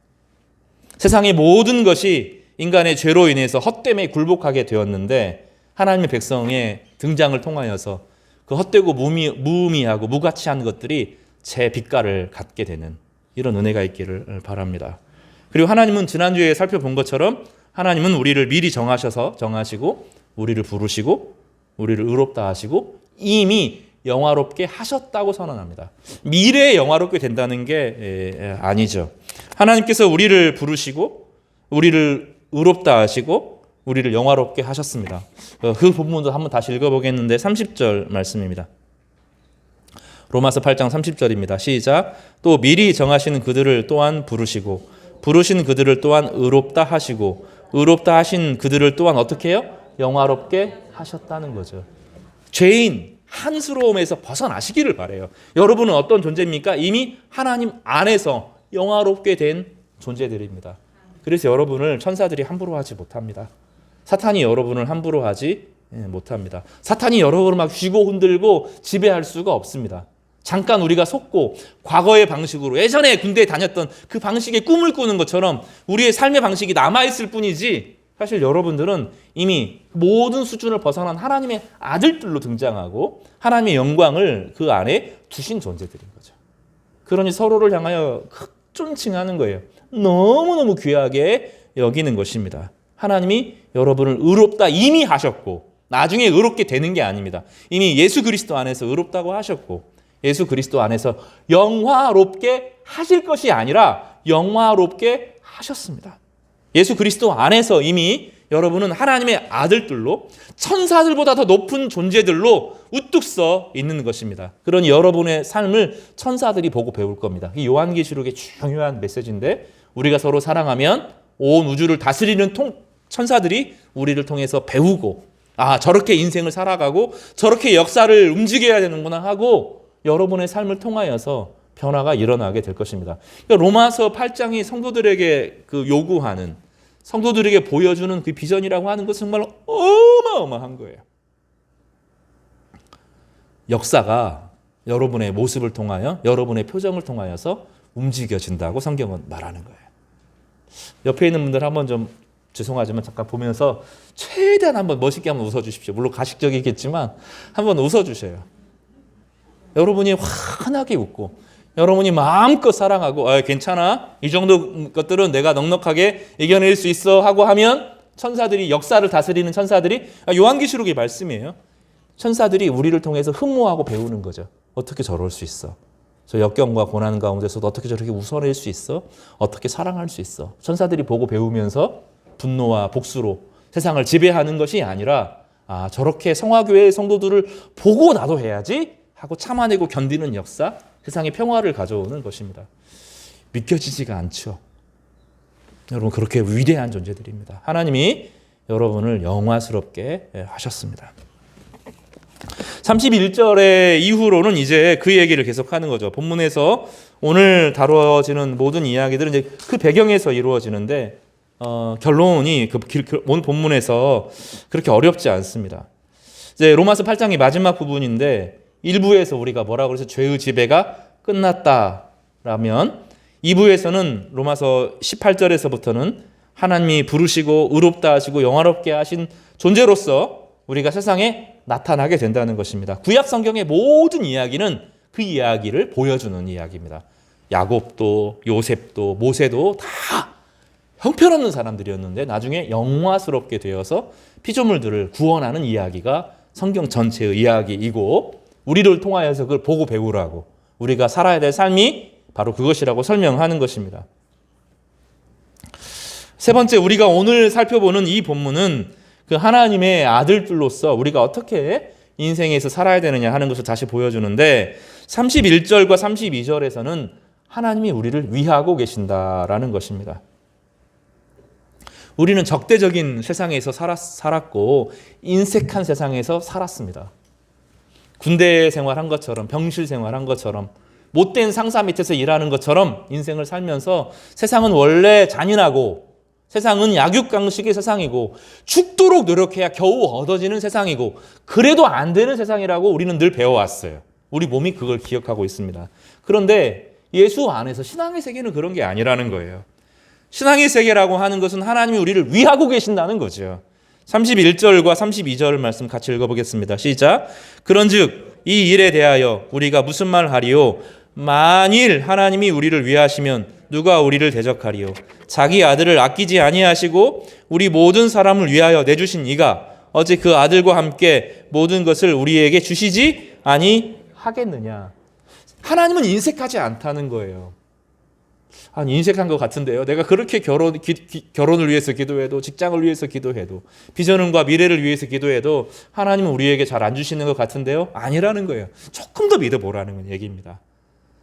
세상의 모든 것이 인간의 죄로 인해서 헛됨에 굴복하게 되었는데 하나님의 백성의 등장을 통하여서 그 헛되고 무의미하고 무가치한 것들이 제 빛깔을 갖게 되는 이런 은혜가 있기를 바랍니다. 그리고 하나님은 지난주에 살펴본 것처럼 하나님은 우리를 미리 정하시고 우리를 부르시고 우리를 의롭다 하시고 이미 영화롭게 하셨다고 선언합니다. 미래에 영화롭게 된다는 게 아니죠. 하나님께서 우리를 부르시고 우리를 의롭다 하시고 우리를 영화롭게 하셨습니다. 그 본문도 한번 다시 읽어보겠는데 30절 말씀입니다. 로마서 8장 30절입니다. 시작. 또 미리 정하시는 그들을 또한 부르시고 부르신 그들을 또한 의롭다 하시고 의롭다 하신 그들을 또한 어떻게 해요? 영화롭게 하셨다는 거죠. 죄인 한스러움에서 벗어나시기를 바라요. 여러분은 어떤 존재입니까? 이미 하나님 안에서 영화롭게 된 존재들입니다. 그래서 여러분을 천사들이 함부로 하지 못합니다. 사탄이 여러분을 함부로 하지 못합니다. 사탄이 여러분을 막 쥐고 흔들고 지배할 수가 없습니다. 잠깐 우리가 속고 과거의 방식으로 예전에 군대에 다녔던 그 방식의 꿈을 꾸는 것처럼 우리의 삶의 방식이 남아있을 뿐이지 사실 여러분들은 이미 모든 수준을 벗어난 하나님의 아들들로 등장하고 하나님의 영광을 그 안에 두신 존재들인 거죠. 그러니 서로를 향하여 존칭하는 거예요. 너무너무 귀하게 여기는 것입니다. 하나님이 여러분을 의롭다 이미 하셨고 나중에 의롭게 되는 게 아닙니다. 이미 예수 그리스도 안에서 의롭다고 하셨고 예수 그리스도 안에서 영화롭게 하실 것이 아니라 영화롭게 하셨습니다. 예수 그리스도 안에서 이미 여러분은 하나님의 아들들로 천사들보다 더 높은 존재들로 우뚝 서 있는 것입니다. 그러니 여러분의 삶을 천사들이 보고 배울 겁니다. 이 요한계시록의 중요한 메시지인데 우리가 서로 사랑하면 온 우주를 다스리는 천사들이 우리를 통해서 배우고 저렇게 인생을 살아가고 저렇게 역사를 움직여야 되는구나 하고 여러분의 삶을 통하여서 변화가 일어나게 될 것입니다. 그러니까 로마서 8장이 성도들에게 그 요구하는 성도들에게 보여주는 그 비전이라고 하는 것은 정말 어마어마한 거예요. 역사가 여러분의 모습을 통하여 여러분의 표정을 통하여서 움직여진다고 성경은 말하는 거예요. 옆에 있는 분들 한번 좀 죄송하지만 잠깐 보면서 최대한 한번 멋있게 한번 웃어주십시오. 물론 가식적이겠지만 한번 웃어주세요. 여러분이 환하게 웃고 여러분이 마음껏 사랑하고 괜찮아 이 정도 것들은 내가 넉넉하게 이겨낼 수 있어 하고 하면 천사들이 역사를 다스리는 천사들이 요한계시록의 말씀이에요. 천사들이 우리를 통해서 흠모하고 배우는 거죠. 어떻게 저럴 수 있어? 저 역경과 고난 가운데서도 어떻게 저렇게 웃어낼 수 있어? 어떻게 사랑할 수 있어? 천사들이 보고 배우면서 분노와 복수로 세상을 지배하는 것이 아니라 저렇게 성화교회의 성도들을 보고 나도 해야지 하고 참아내고 견디는 역사, 세상에 평화를 가져오는 것입니다. 믿겨지지가 않죠. 여러분 그렇게 위대한 존재들입니다. 하나님이 여러분을 영화스럽게 하셨습니다. 31절의 이후로는 이제 그 얘기를 계속하는 거죠. 본문에서 오늘 다뤄지는 모든 이야기들은 이제 그 배경에서 이루어지는데 결론이 오늘 본문에서 그렇게 어렵지 않습니다. 이제 로마서 8장의 마지막 부분인데 1부에서 우리가 뭐라고 그래서 죄의 지배가 끝났다라면 2부에서는 로마서 18절에서부터는 하나님이 부르시고 의롭다 하시고 영화롭게 하신 존재로서 우리가 세상에 나타나게 된다는 것입니다. 구약 성경의 모든 이야기는 그 이야기를 보여주는 이야기입니다. 야곱도 요셉도 모세도 다 형편없는 사람들이었는데 나중에 영화스럽게 되어서 피조물들을 구원하는 이야기가 성경 전체의 이야기이고, 우리를 통하여서 그걸 보고 배우라고, 우리가 살아야 될 삶이 바로 그것이라고 설명하는 것입니다. 세 번째, 우리가 오늘 살펴보는 이 본문은 그 하나님의 아들들로서 우리가 어떻게 인생에서 살아야 되느냐 하는 것을 다시 보여주는데, 31절과 32절에서는 하나님이 우리를 위하고 계신다라는 것입니다. 우리는 적대적인 세상에서 살았고 인색한 세상에서 살았습니다. 군대 생활한 것처럼, 병실 생활한 것처럼, 못된 상사 밑에서 일하는 것처럼 인생을 살면서 세상은 원래 잔인하고, 세상은 약육강식의 세상이고, 죽도록 노력해야 겨우 얻어지는 세상이고, 그래도 안 되는 세상이라고 우리는 늘 배워왔어요. 우리 몸이 그걸 기억하고 있습니다. 그런데 예수 안에서 신앙의 세계는 그런 게 아니라는 거예요. 신앙의 세계라고 하는 것은 하나님이 우리를 위하고 계신다는 거죠. 31절과 32절 말씀 같이 읽어보겠습니다. 시작. 그런즉 이 일에 대하여 우리가 무슨 말 하리요? 만일 하나님이 우리를 위하시면 누가 우리를 대적하리요? 자기 아들을 아끼지 아니하시고 우리 모든 사람을 위하여 내주신 이가 어찌 그 아들과 함께 모든 것을 우리에게 주시지 아니하겠느냐? 하나님은 인색하지 않다는 거예요. 아니, 인색한 것 같은데요. 내가 그렇게 결혼을 위해서 기도해도, 직장을 위해서 기도해도, 비전과 미래를 위해서 기도해도 하나님은 우리에게 잘 안 주시는 것 같은데요. 아니라는 거예요. 조금 더 믿어보라는 얘기입니다.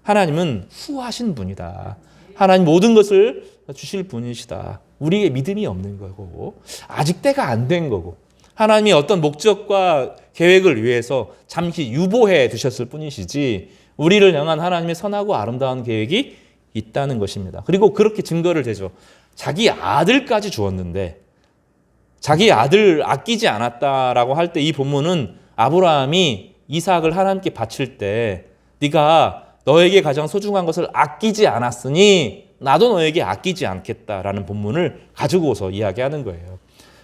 하나님은 후하신 분이다. 하나님 모든 것을 주실 분이시다. 우리의 믿음이 없는 거고, 아직 때가 안 된 거고, 하나님이 어떤 목적과 계획을 위해서 잠시 유보해 두셨을 뿐이시지, 우리를 향한 하나님의 선하고 아름다운 계획이 있다는 것입니다. 그리고 그렇게 증거를 대죠. 자기 아들까지 주었는데, 자기 아들 아끼지 않았다라고 할 때 이 본문은 아브라함이 이삭을 하나님께 바칠 때 네가 너에게 가장 소중한 것을 아끼지 않았으니 나도 너에게 아끼지 않겠다라는 본문을 가지고서 이야기하는 거예요.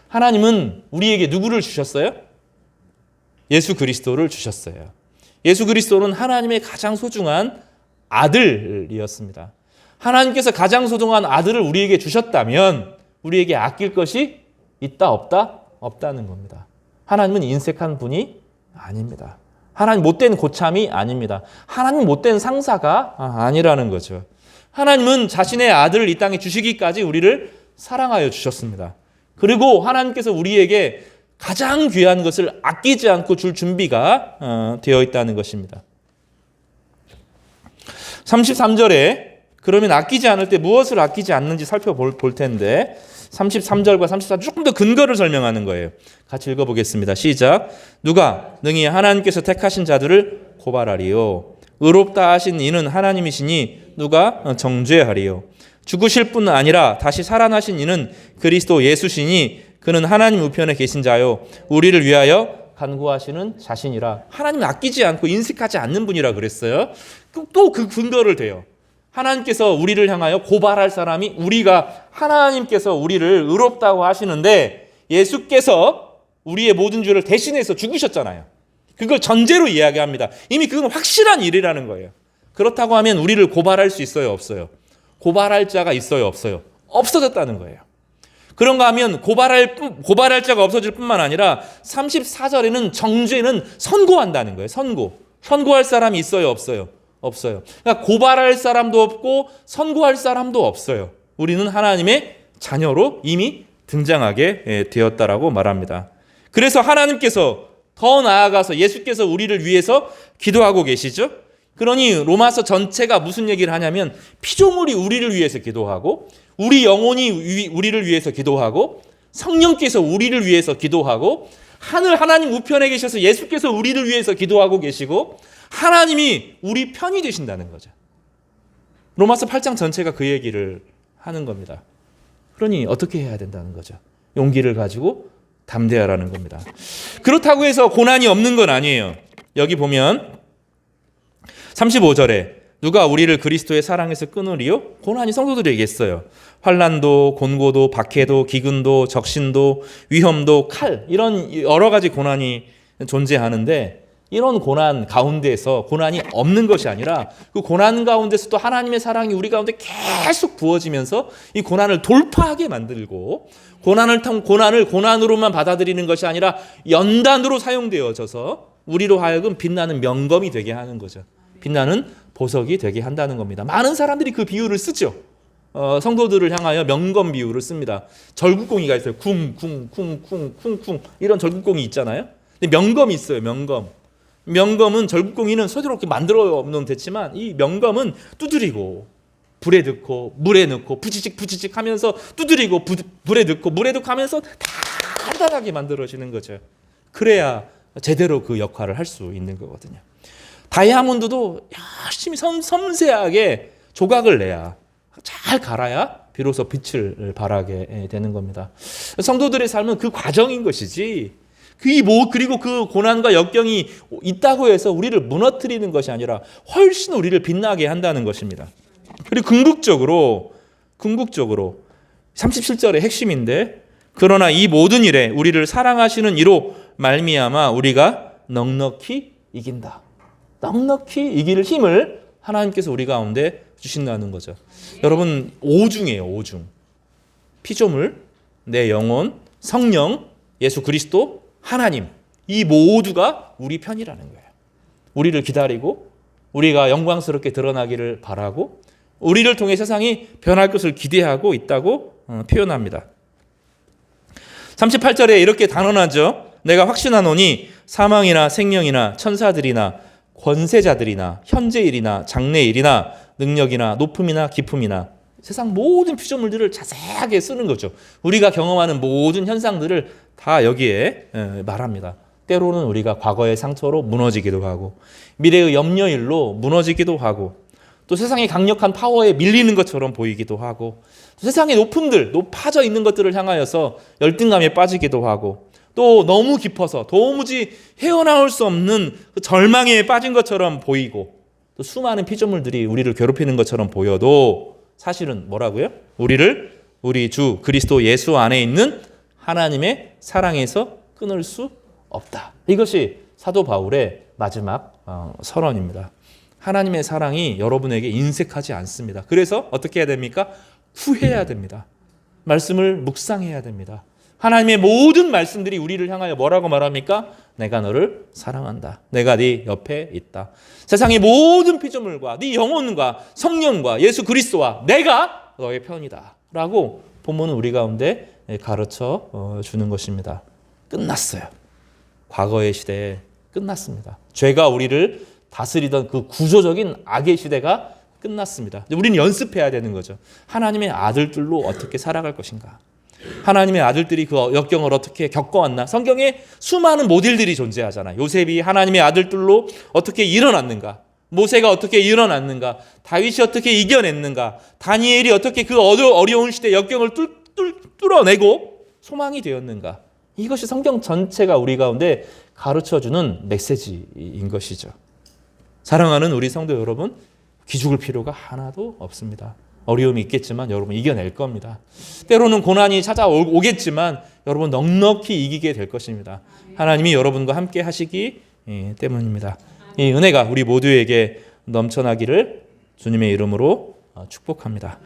하나님은 우리에게 누구를 주셨어요? 예수 그리스도를 주셨어요. 예수 그리스도는 하나님의 가장 소중한 아들이었습니다. 하나님께서 가장 소중한 아들을 우리에게 주셨다면 우리에게 아낄 것이 있다 없다? 없다는 겁니다. 하나님은 인색한 분이 아닙니다. 하나님 못된 고참이 아닙니다. 하나님 못된 상사가 아니라는 거죠. 하나님은 자신의 아들을 이 땅에 주시기까지 우리를 사랑하여 주셨습니다. 그리고 하나님께서 우리에게 가장 귀한 것을 아끼지 않고 줄 준비가 되어 있다는 것입니다. 33절에 그러면 아끼지 않을 때 무엇을 아끼지 않는지 살펴볼 텐데 33절과 34절 조금 더 근거를 설명하는 거예요. 같이 읽어보겠습니다. 시작. 누가 능히 하나님께서 택하신 자들을 고발하리요? 의롭다 하신 이는 하나님이시니 누가 정죄하리요? 죽으실 뿐 아니라 다시 살아나신 이는 그리스도 예수시니 그는 하나님 우편에 계신 자요 우리를 위하여 간구하시는 자신이라. 하나님은 아끼지 않고 인색하지 않는 분이라 그랬어요. 또 그 근거를 대요. 하나님께서 우리를 향하여 고발할 사람이 우리가, 하나님께서 우리를 의롭다고 하시는데 예수께서 우리의 모든 죄를 대신해서 죽으셨잖아요. 그걸 전제로 이야기합니다. 이미 그건 확실한 일이라는 거예요. 그렇다고 하면 우리를 고발할 수 있어요, 없어요? 고발할 자가 있어요, 없어요? 없어졌다는 거예요. 그런가 하면 고발할 자가 없어질 뿐만 아니라 34절에는 정죄는 선고한다는 거예요. 선고할 사람이 있어요, 없어요? 없어요. 그러니까 고발할 사람도 없고 선고할 사람도 없어요. 우리는 하나님의 자녀로 이미 등장하게 되었다라고 말합니다. 그래서 하나님께서 더 나아가서 예수께서 우리를 위해서 기도하고 계시죠. 그러니 로마서 전체가 무슨 얘기를 하냐면 피조물이 우리를 위해서 기도하고, 우리 영혼이 우리를 위해서 기도하고, 성령께서 우리를 위해서 기도하고, 하늘 하나님 우편에 계셔서 예수께서 우리를 위해서 기도하고 계시고, 하나님이 우리 편이 되신다는 거죠. 로마서 8장 전체가 그 얘기를 하는 겁니다. 그러니 어떻게 해야 된다는 거죠? 용기를 가지고 담대하라는 겁니다. 그렇다고 해서 고난이 없는 건 아니에요. 여기 보면 35절에 누가 우리를 그리스도의 사랑에서 끊으리요? 고난이 성도들에게 있어요. 환난도, 곤고도, 박해도, 기근도, 적신도, 위험도, 칼, 이런 여러 가지 고난이 존재하는데 이런 고난 가운데에서 고난이 없는 것이 아니라 그 고난 가운데서 또 하나님의 사랑이 우리 가운데 계속 부어지면서 이 고난을 돌파하게 만들고 고난을 고난으로만 받아들이는 것이 아니라 연단으로 사용되어져서 우리로 하여금 빛나는 명검이 되게 하는 거죠. 빛나는 보석이 되게 한다는 겁니다. 많은 사람들이 그 비유를 쓰죠. 성도들을 향하여 명검 비유를 씁니다. 절구공이가 있어요. 쿵쿵쿵쿵쿵쿵 이런 절구공이 있잖아요. 근데 명검이 있어요. 명검은 절구공이는 손으로 이렇게 만들어 놓으면 됐지만 이 명검은 두드리고 불에 넣고 물에 넣고 부지직 하면서 두드리고 불에 넣고 물에 넣고 하면서 단단하게 만들어지는 거죠. 그래야 제대로 그 역할을 할 수 있는 거거든요. 다이아몬드도 열심히 섬세하게 조각을 내야 잘 갈아야 비로소 빛을 발하게 되는 겁니다. 성도들의 삶은 그 과정인 것이지 그리고 그 고난과 역경이 있다고 해서 우리를 무너뜨리는 것이 아니라 훨씬 우리를 빛나게 한다는 것입니다. 그리고 궁극적으로 37절의 핵심인데 그러나 이 모든 일에 우리를 사랑하시는 이로 말미암아 우리가 넉넉히 이긴다. 넉넉히 이길 힘을 하나님께서 우리 가운데 주신다는 거죠. 여러분 오중이에요. 오중. 피조물, 내 영혼, 성령, 예수 그리스도, 하나님 이 모두가 우리 편이라는 거예요. 우리를 기다리고 우리가 영광스럽게 드러나기를 바라고 우리를 통해 세상이 변할 것을 기대하고 있다고 표현합니다. 38절에 이렇게 단언하죠. 내가 확신하노니 사망이나 생명이나 천사들이나 권세자들이나 현재일이나 장래일이나 능력이나 높음이나 깊음이나 세상 모든 피조물들을 자세하게 쓰는 거죠. 우리가 경험하는 모든 현상들을 다 여기에 말합니다. 때로는 우리가 과거의 상처로 무너지기도 하고 미래의 염려일로 무너지기도 하고 또 세상의 강력한 파워에 밀리는 것처럼 보이기도 하고 또 세상의 높아져 있는 것들을 향하여서 열등감에 빠지기도 하고 또 너무 깊어서 도무지 헤어나올 수 없는 그 절망에 빠진 것처럼 보이고 또 수많은 피조물들이 우리를 괴롭히는 것처럼 보여도 사실은 뭐라고요? 우리 주 그리스도 예수 안에 있는 하나님의 사랑에서 끊을 수 없다. 이것이 사도 바울의 마지막 선언입니다. 하나님의 사랑이 여러분에게 인색하지 않습니다. 그래서 어떻게 해야 됩니까? 구해야 됩니다. 말씀을 묵상해야 됩니다. 하나님의 모든 말씀들이 우리를 향하여 뭐라고 말합니까? 내가 너를 사랑한다. 내가 네 옆에 있다. 세상의 모든 피조물과 네 영혼과 성령과 예수 그리스도와 내가 너의 편이다. 라고 본문은 우리 가운데 가르쳐 주는 것입니다. 끝났어요. 과거의 시대에 끝났습니다. 죄가 우리를 다스리던 그 구조적인 악의 시대가 끝났습니다. 우리는 연습해야 되는 거죠. 하나님의 아들들로 어떻게 살아갈 것인가. 하나님의 아들들이 그 역경을 어떻게 겪어왔나. 성경에 수많은 모델들이 존재하잖아요. 요셉이 하나님의 아들들로 어떻게 일어났는가. 모세가 어떻게 일어났는가. 다윗이 어떻게 이겨냈는가. 다니엘이 어떻게 그 어려운 시대 역경을 뚫어내고 소망이 되었는가. 이것이 성경 전체가 우리 가운데 가르쳐주는 메시지인 것이죠. 사랑하는 우리 성도 여러분, 기죽을 필요가 하나도 없습니다. 어려움이 있겠지만 여러분 이겨낼 겁니다. 때로는 고난이 찾아오겠지만 여러분 넉넉히 이기게 될 것입니다. 하나님이 여러분과 함께 하시기 때문입니다. 이 은혜가 우리 모두에게 넘쳐나기를 주님의 이름으로 축복합니다.